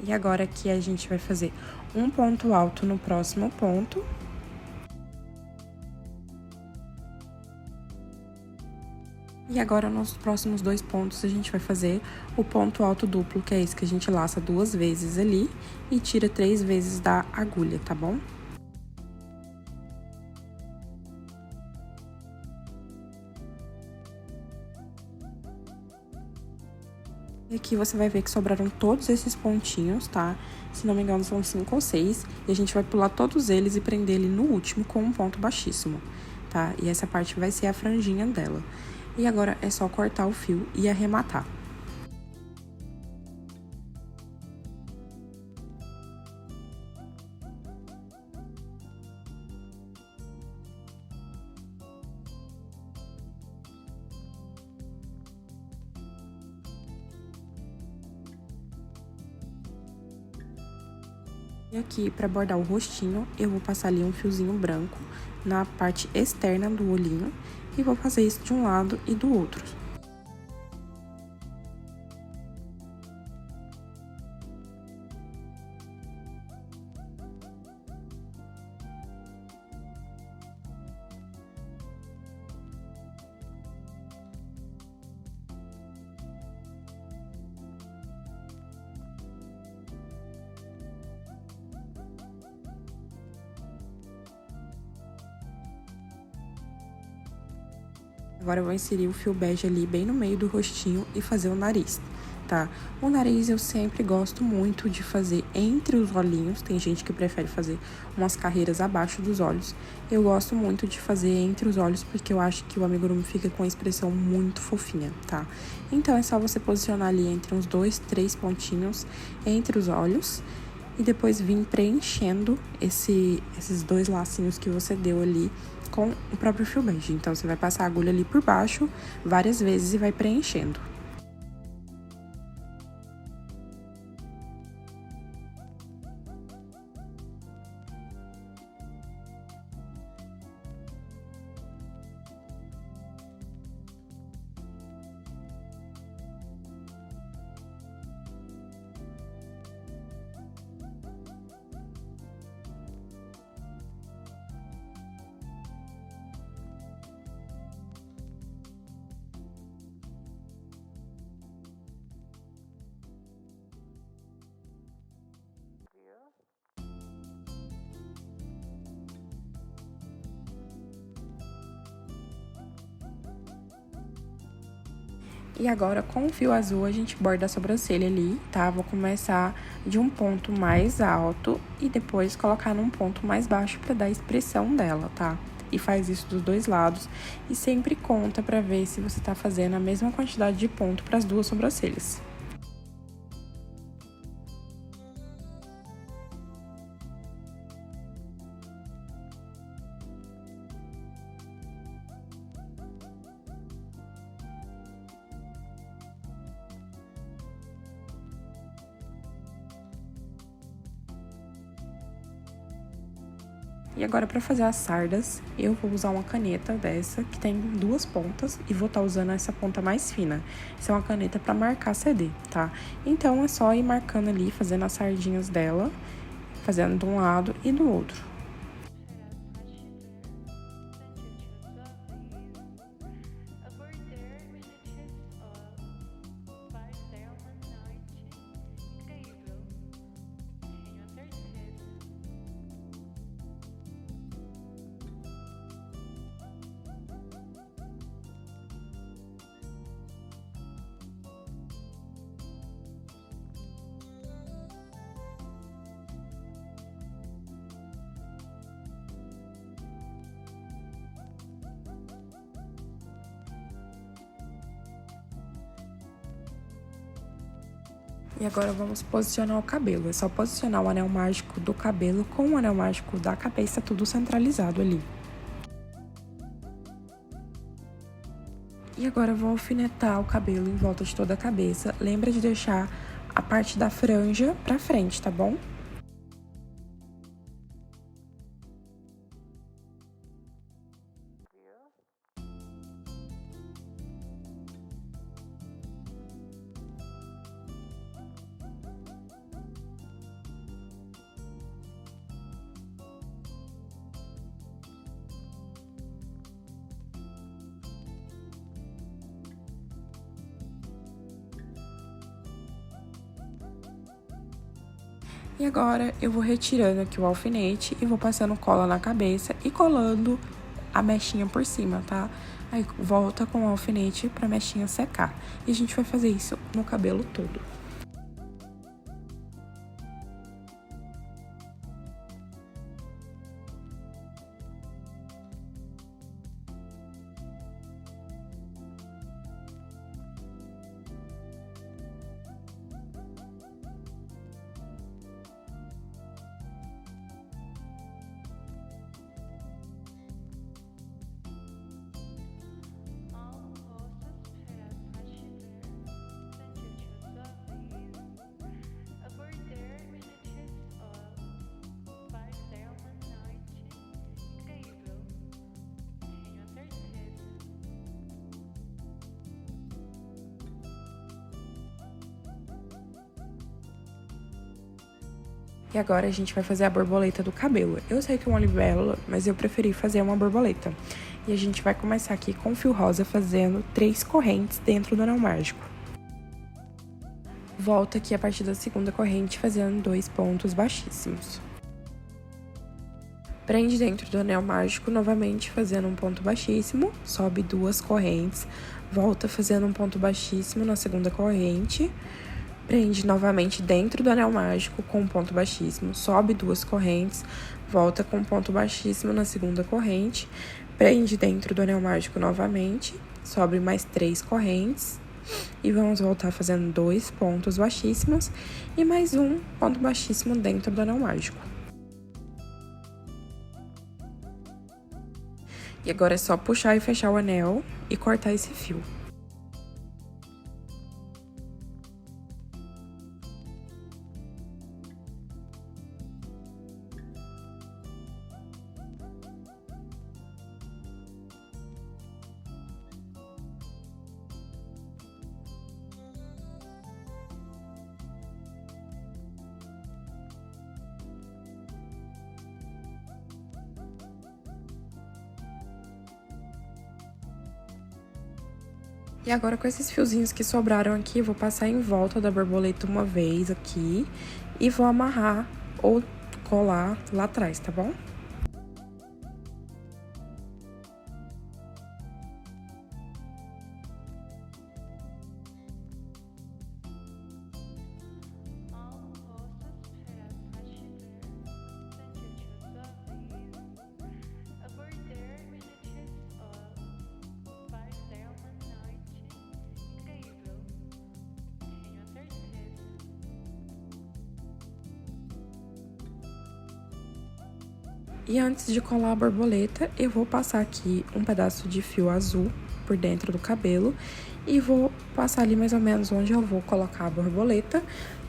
A: E agora aqui a gente vai fazer um ponto alto no próximo ponto. E agora, nos próximos 2 pontos, a gente vai fazer o ponto alto duplo, que é esse que a gente laça 2 vezes ali e tira 3 vezes da agulha, tá bom? E aqui você vai ver que sobraram todos esses pontinhos, tá? Se não me engano, são 5 ou 6. E a gente vai pular todos eles e prender ele no último com um ponto baixíssimo, tá? E essa parte vai ser a franjinha dela. E agora é só cortar o fio e arrematar. E aqui, para bordar o rostinho, eu vou passar ali um fiozinho branco na parte externa do olhinho e vou fazer isso de um lado e do outro. Agora eu vou inserir o fio bege ali bem no meio do rostinho e fazer o nariz, tá? O nariz eu sempre gosto muito de fazer entre os olhinhos. Tem gente que prefere fazer umas carreiras abaixo dos olhos. Eu gosto muito de fazer entre os olhos porque eu acho que o amigurumi fica com a expressão muito fofinha, tá? Então é só você posicionar ali entre uns 2, 3 pontinhos entre os olhos e depois vir preenchendo esses 2 lacinhos que você deu ali com o próprio fio bege. Então, você vai passar a agulha ali por baixo várias vezes e vai preenchendo. E agora, com o fio azul, a gente borda a sobrancelha ali, tá? Vou começar de um ponto mais alto e depois colocar num ponto mais baixo pra dar a expressão dela, tá? E faz isso dos 2 lados e sempre conta pra ver se você tá fazendo a mesma quantidade de ponto pras 2 sobrancelhas. E agora, para fazer as sardas, eu vou usar uma caneta dessa, que tem 2 pontas, e vou estar usando essa ponta mais fina. Essa é uma caneta para marcar CD, tá? Então, é só ir marcando ali, fazendo as sardinhas dela, fazendo de um lado e do outro. E agora vamos posicionar o cabelo. É só posicionar o anel mágico do cabelo com o anel mágico da cabeça, tudo centralizado ali. E agora eu vou alfinetar o cabelo em volta de toda a cabeça. Lembra de deixar a parte da franja pra frente, tá bom? E agora eu vou retirando aqui o alfinete e vou passando cola na cabeça e colando a mechinha por cima, tá? Aí volta com o alfinete pra mechinha secar. E a gente vai fazer isso no cabelo todo. E agora a gente vai fazer a borboleta do cabelo. Eu sei que é uma libélula, mas eu preferi fazer uma borboleta. E a gente vai começar aqui com o fio rosa fazendo 3 correntes dentro do anel mágico. Volta aqui a partir da segunda corrente fazendo 2 pontos baixíssimos. Prende dentro do anel mágico, novamente fazendo um ponto baixíssimo, sobe 2 correntes, volta fazendo um ponto baixíssimo na segunda corrente, prende novamente dentro do anel mágico com um ponto baixíssimo, sobe 2 correntes, volta com um ponto baixíssimo na segunda corrente, prende dentro do anel mágico novamente, sobe mais 3 correntes e vamos voltar fazendo 2 pontos baixíssimos e mais um ponto baixíssimo dentro do anel mágico. E agora é só puxar e fechar o anel e cortar esse fio. E agora, com esses fiozinhos que sobraram aqui, eu vou passar em volta da borboleta uma vez aqui e vou amarrar ou colar lá atrás, tá bom? E antes de colar a borboleta, eu vou passar aqui um pedaço de fio azul por dentro do cabelo e vou passar ali mais ou menos onde eu vou colocar a borboleta,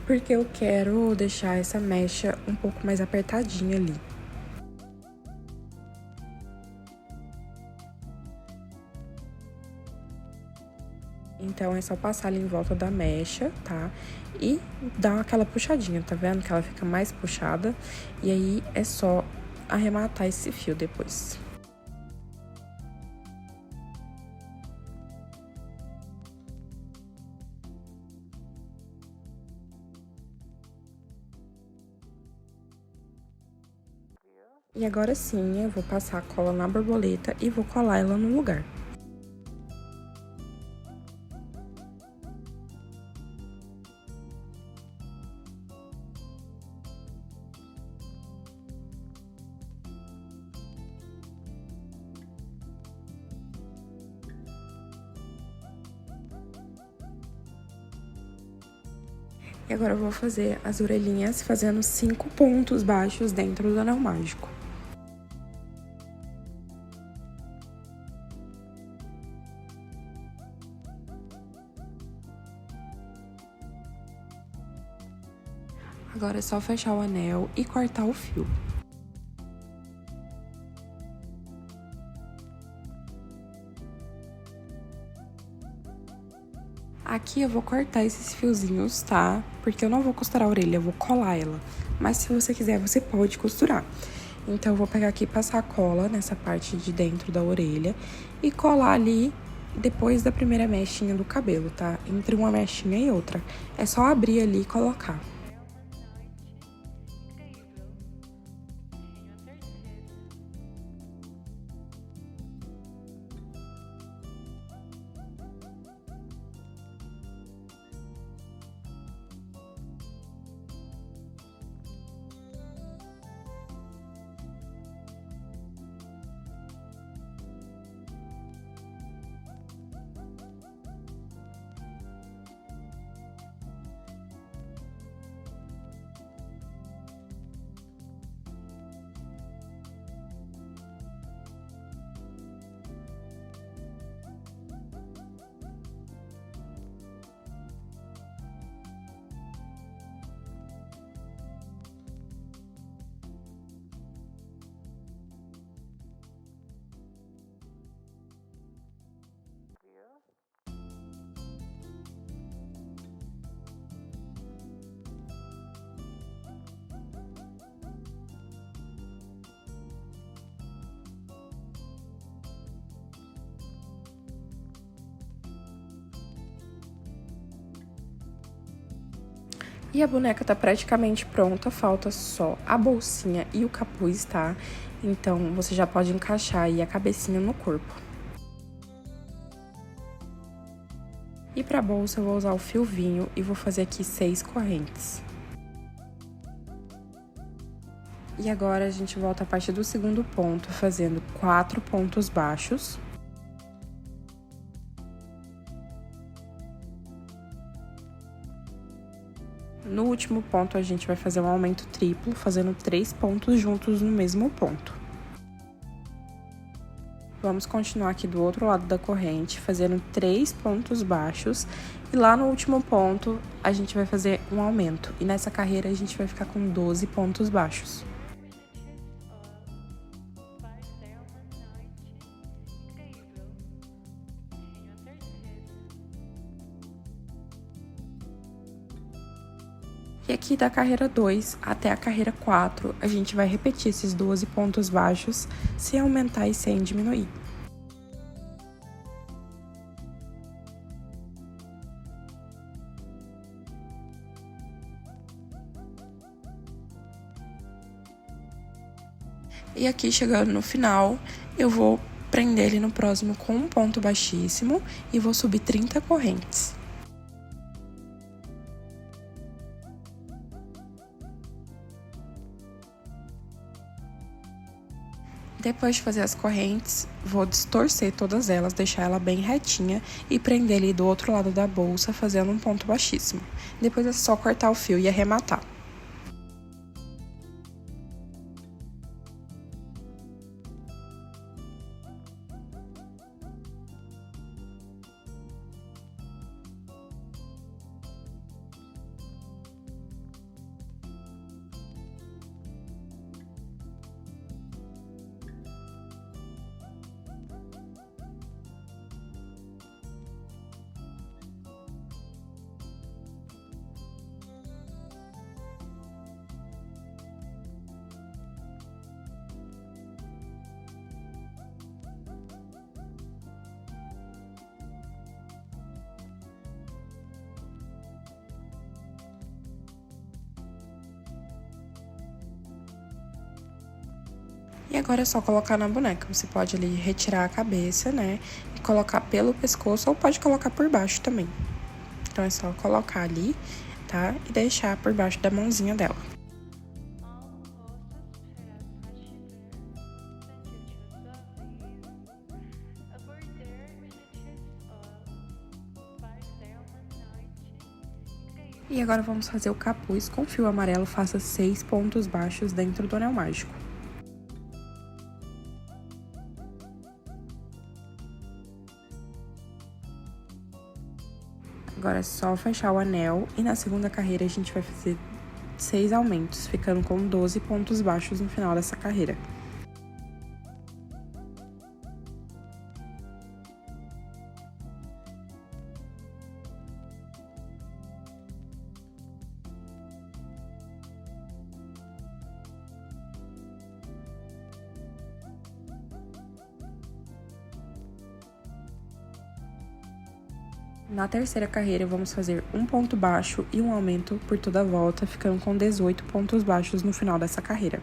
A: porque eu quero deixar essa mecha um pouco mais apertadinha ali. Então, é só passar ali em volta da mecha, tá? E dar aquela puxadinha, tá vendo? Que ela fica mais puxada. E aí, é só arrematar esse fio depois. E agora sim, eu vou passar a cola na borboleta e vou colar ela no lugar. E agora eu vou fazer as orelhinhas fazendo 5 pontos baixos dentro do anel mágico. Agora é só fechar o anel e cortar o fio. Aqui eu vou cortar esses fiozinhos, tá? Porque eu não vou costurar a orelha, eu vou colar ela. Mas se você quiser, você pode costurar. Então, eu vou pegar aqui e passar a cola nessa parte de dentro da orelha e colar ali depois da primeira mechinha do cabelo, tá? Entre uma mechinha e outra. É só abrir ali e colocar. E a boneca tá praticamente pronta, falta só a bolsinha e o capuz, tá? Então, você já pode encaixar aí a cabecinha no corpo. E pra bolsa, eu vou usar o fio vinho e vou fazer aqui 6 correntes. E agora, a gente volta a partir do segundo ponto, fazendo 4 pontos baixos. No último ponto, a gente vai fazer um aumento triplo, fazendo 3 pontos juntos no mesmo ponto. Vamos continuar aqui do outro lado da corrente, fazendo 3 pontos baixos. E lá no último ponto, a gente vai fazer um aumento. E nessa carreira, a gente vai ficar com 12 pontos baixos. E aqui da carreira 2 até a carreira 4, a gente vai repetir esses 12 pontos baixos, sem aumentar e sem diminuir. E aqui, chegando no final, eu vou prender ele no próximo com um ponto baixíssimo e vou subir 30 correntes. Depois de fazer as correntes, vou distorcer todas elas, deixar ela bem retinha e prender ele do outro lado da bolsa, fazendo um ponto baixíssimo. Depois é só cortar o fio e arrematar. E agora é só colocar na boneca. Você pode ali retirar a cabeça, né? E colocar pelo pescoço ou pode colocar por baixo também. Então é só colocar ali, tá? E deixar por baixo da mãozinha dela. E agora vamos fazer o capuz com fio amarelo, faça 6 pontos baixos dentro do anel mágico. Agora é só fechar o anel e na segunda carreira a gente vai fazer 6 aumentos, ficando com 12 pontos baixos no final dessa carreira. Na terceira carreira, vamos fazer um ponto baixo e um aumento por toda a volta, ficando com 18 pontos baixos no final dessa carreira.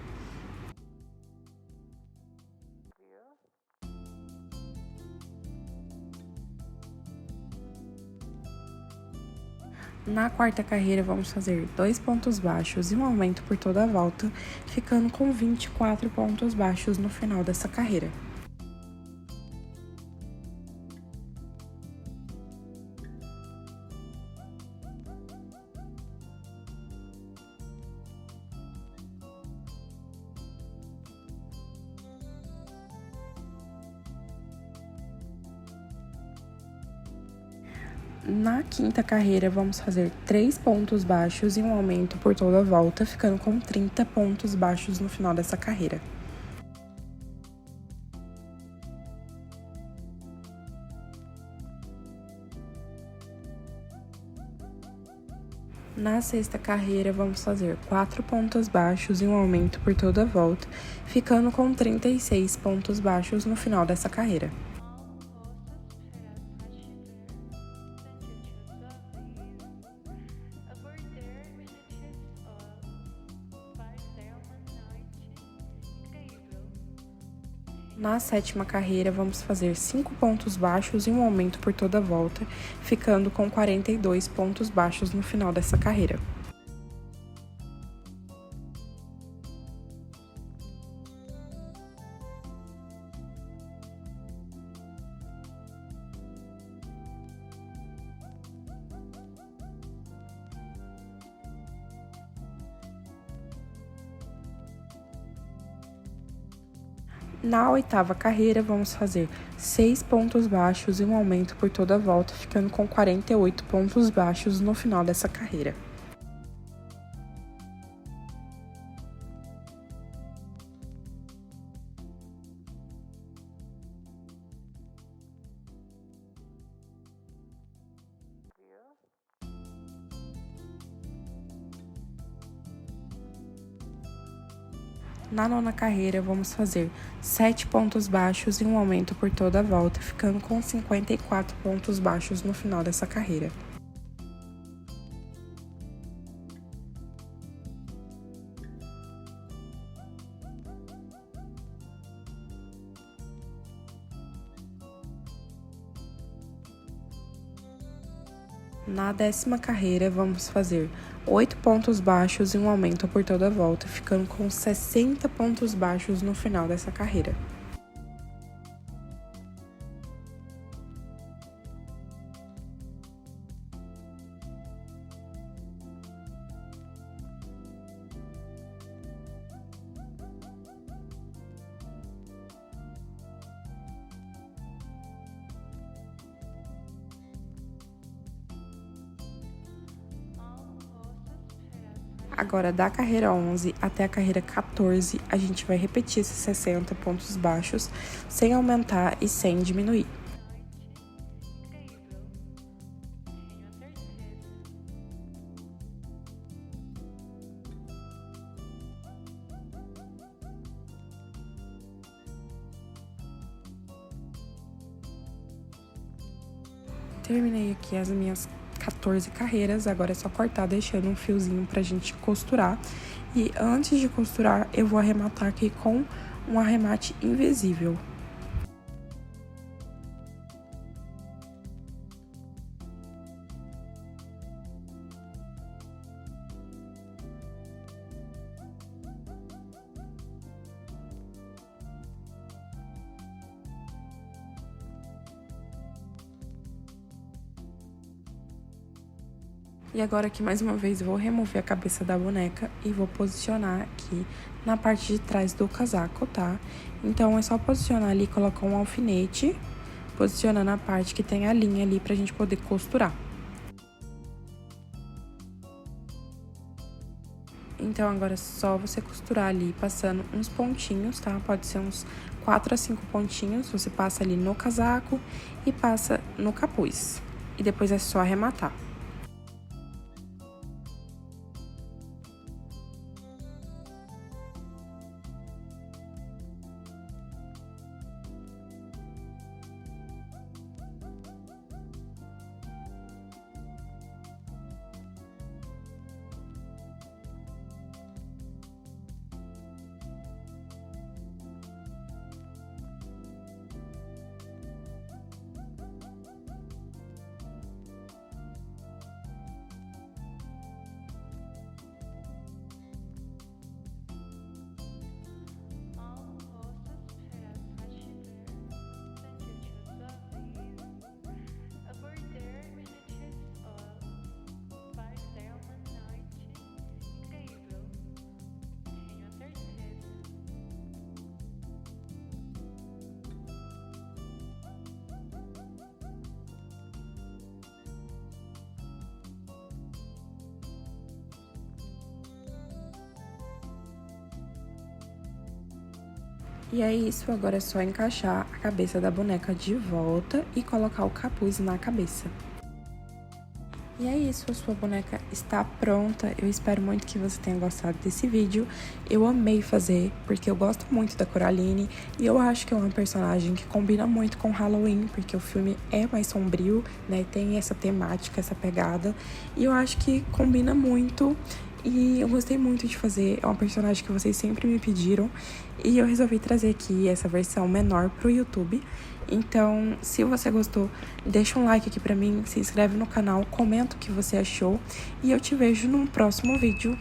A: Na quarta carreira, vamos fazer 2 pontos baixos e um aumento por toda a volta, ficando com 24 pontos baixos no final dessa carreira. Na quinta carreira, vamos fazer 3 pontos baixos e um aumento por toda a volta, ficando com 30 pontos baixos no final dessa carreira. Na sexta carreira, vamos fazer 4 pontos baixos e um aumento por toda a volta, ficando com 36 pontos baixos no final dessa carreira. Na sétima carreira, vamos fazer 5 pontos baixos e um aumento por toda a volta, ficando com 42 pontos baixos no final dessa carreira. Na oitava carreira, vamos fazer 6 pontos baixos e um aumento por toda a volta, ficando com 48 pontos baixos no final dessa carreira. Na nona carreira, vamos fazer 7 pontos baixos e um aumento por toda a volta, ficando com 54 pontos baixos no final dessa carreira. Na décima carreira, vamos fazer 8 pontos baixos e um aumento por toda a volta, ficando com 60 pontos baixos no final dessa carreira. Agora, da carreira 11 até a carreira 14, a gente vai repetir esses 60 pontos baixos, sem aumentar e sem diminuir. Terminei aqui as minhas 14 carreiras, agora é só cortar deixando um fiozinho pra gente costurar. E antes de costurar, eu vou arrematar aqui com um arremate invisível. E agora aqui, mais uma vez, eu vou remover a cabeça da boneca e vou posicionar aqui na parte de trás do casaco, tá? Então, é só posicionar ali, colocar um alfinete, posicionando a parte que tem a linha ali pra gente poder costurar. Então, agora é só você costurar ali, passando uns pontinhos, tá? Pode ser uns 4 a 5 pontinhos, você passa ali no casaco e passa no capuz. E depois é só arrematar. E é isso, agora é só encaixar a cabeça da boneca de volta e colocar o capuz na cabeça. E é isso, a sua boneca está pronta. Eu espero muito que você tenha gostado desse vídeo. Eu amei fazer, porque eu gosto muito da Coraline e eu acho que é uma personagem que combina muito com Halloween, porque o filme é mais sombrio, né? Tem essa temática, essa pegada, e eu acho que combina muito. E eu gostei muito de fazer, é uma personagem que vocês sempre me pediram. E eu resolvi trazer aqui essa versão menor pro YouTube. Então, se você gostou, deixa um like aqui pra mim, se inscreve no canal, comenta o que você achou. E eu te vejo num próximo vídeo.